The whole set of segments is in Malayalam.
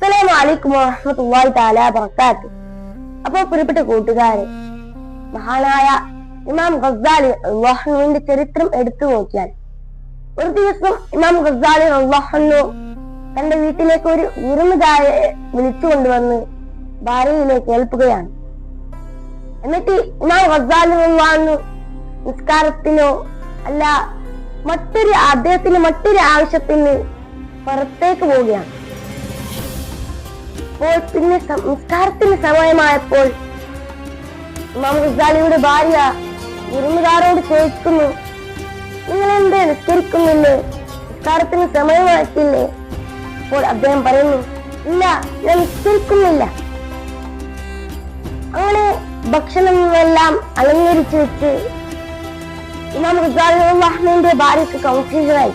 അസ്സലാമു അലൈക്കും വറഹ്മത്തുള്ളാഹി തആല വബറകാതുഹു. അപ്പോൾ പ്രിയപ്പെട്ട കൂട്ടുകാരെ, മഹാനായ ഇമാം ഗസാലി റളിയല്ലാഹുവിന്റെ ചരിത്രം എടുത്തു നോക്കിയാൽ, ഒരു ദിവസം ഇമാം ഗസാലി റളിയല്ലാഹു തന്റെ വീട്ടിലേക്ക് ഒരു വിരുന്നുകാരെ വിളിച്ചു കൊണ്ടുവന്ന് ഭാര്യയിലേക്ക് ഏൽപ്പുകയാണ്. എന്നിട്ട് ഇമാം ഗസാലി റളിയല്ലാഹു നിസ്കാരത്തിനോ അല്ല അദ്ദേഹത്തിന് മറ്റൊരു ആവശ്യത്തിന് പുറത്തേക്ക് പോവുകയാണ്. അപ്പോൾ പിന്നെ നിസ്കാരത്തിന് സമയമായപ്പോൾ ഇമാം ഗസാലിയുടെ ഭാര്യ വിരുന്നുകാരോട് ചോദിക്കുന്നു, നിങ്ങൾ എന്തേ നിസ്കരിക്കുന്നില്ലേ? നിസ്കാരത്തിന് സമയമായിട്ടില്ലേ? അപ്പോൾ അദ്ദേഹം പറയുന്നു, ഇല്ല, ഞാൻ നിസ്കരിക്കുന്നില്ല. അങ്ങനെ ഭക്ഷണം എല്ലാം അലങ്കരിച്ചു വെച്ച് ഇമാം ഗസാലിയുടെ ഭാര്യക്ക് കൺഫ്യൂഷനായി.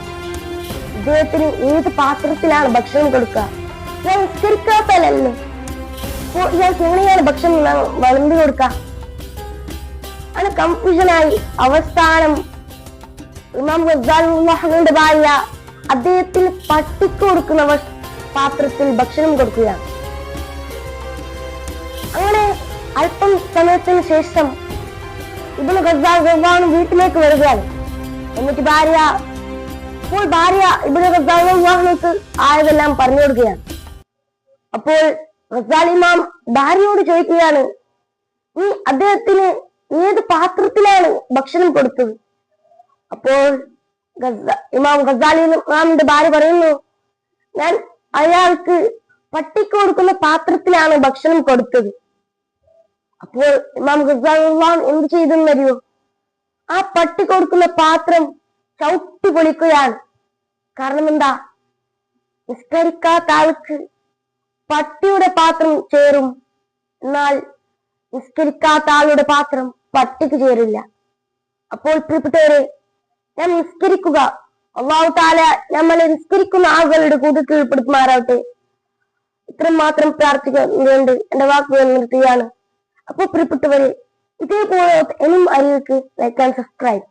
ഇദ്ദേഹത്തിന് ഏത് പാത്രത്തിലാണ് ഭക്ഷണം കൊടുക്കുക? ഞാൻ നിസ്കരിക്കാത്തല്ലേ, ഇയാൾക്ക് എങ്ങനെയാണ് ഭക്ഷണം വിളമ്പി കൊടുക്കുക? അങ്ങനെ കൺഫ്യൂഷനായി. അവസാനം ഇമാം ഗസാലിയുടെ ഭാര്യ അദ്ദേഹത്തിന് പട്ടിക്ക് കൊടുക്കുന്ന പാത്രത്തിൽ ഭക്ഷണം കൊടുക്കുകയാണ്. അങ്ങനെ അല്പം സമയത്തിന് ശേഷം ഇബ്നു ഗസാലി വീട്ടിലേക്ക് വരികയാണ്. എന്നിട്ട് ഭാര്യ ഇബ്നു ഗസാലിക്ക് ആയതെല്ലാം പറഞ്ഞു കൊടുക്കുകയാണ്. അപ്പോൾ ഗസാലി ഇമാം ഭാര്യയോട് ചോദിക്കുകയാണ്, നീ അദ്ദേഹത്തിന് ഏത് പാത്രത്തിലാണ് ഭക്ഷണം കൊടുത്തത്? അപ്പോൾ ഇമാം ഗസാലി ഇമാമിന്റെ ഭാര്യ പറയുന്നു, ഞാൻ അയാൾക്ക് പട്ടിക്ക് കൊടുക്കുന്ന പാത്രത്തിലാണ് ഭക്ഷണം കൊടുത്തത്. അപ്പോൾ ഇമാം ഗസാലി എന്ത് ചെയ്തെന്നറിയോ? ആ പട്ടി കൊടുക്കുന്ന പാത്രം ചവിട്ടി പൊളിക്കുകയാണ്. കാരണം എന്താ? നിസ്കരിക്കാത്ത ആൾക്ക് പട്ടിയുടെ പാത്രം ചേരും, എന്നാൽ നിസ്കരിക്കാത്ത ആളുടെ പാത്രം പട്ടിക്ക് ചേരില്ല. അപ്പോൾ പ്രിയപ്പെട്ടവരെ, ഞാൻ നിസ്കരിക്കുക, അല്ലാഹു തആല നമ്മളെ നിസ്കരിക്കുന്ന ആളുകളുടെ കൂട്ടത്തിൽ ഉൾപ്പെടുത്തുമാറാവട്ടെ. ഇത്രയും മാത്രം പ്രാർത്ഥിക്കുന്നുണ്ട് എന്റെ വാക്കുകൾ നിർത്തുകയാണ്. അപ്പോൾ പ്രിയപ്പെട്ടവരെ, ഇതേപോലെ ഇനിയും അറിയിക്ക് ലൈക്ക് ആൻഡ് സബ്സ്ക്രൈബ്.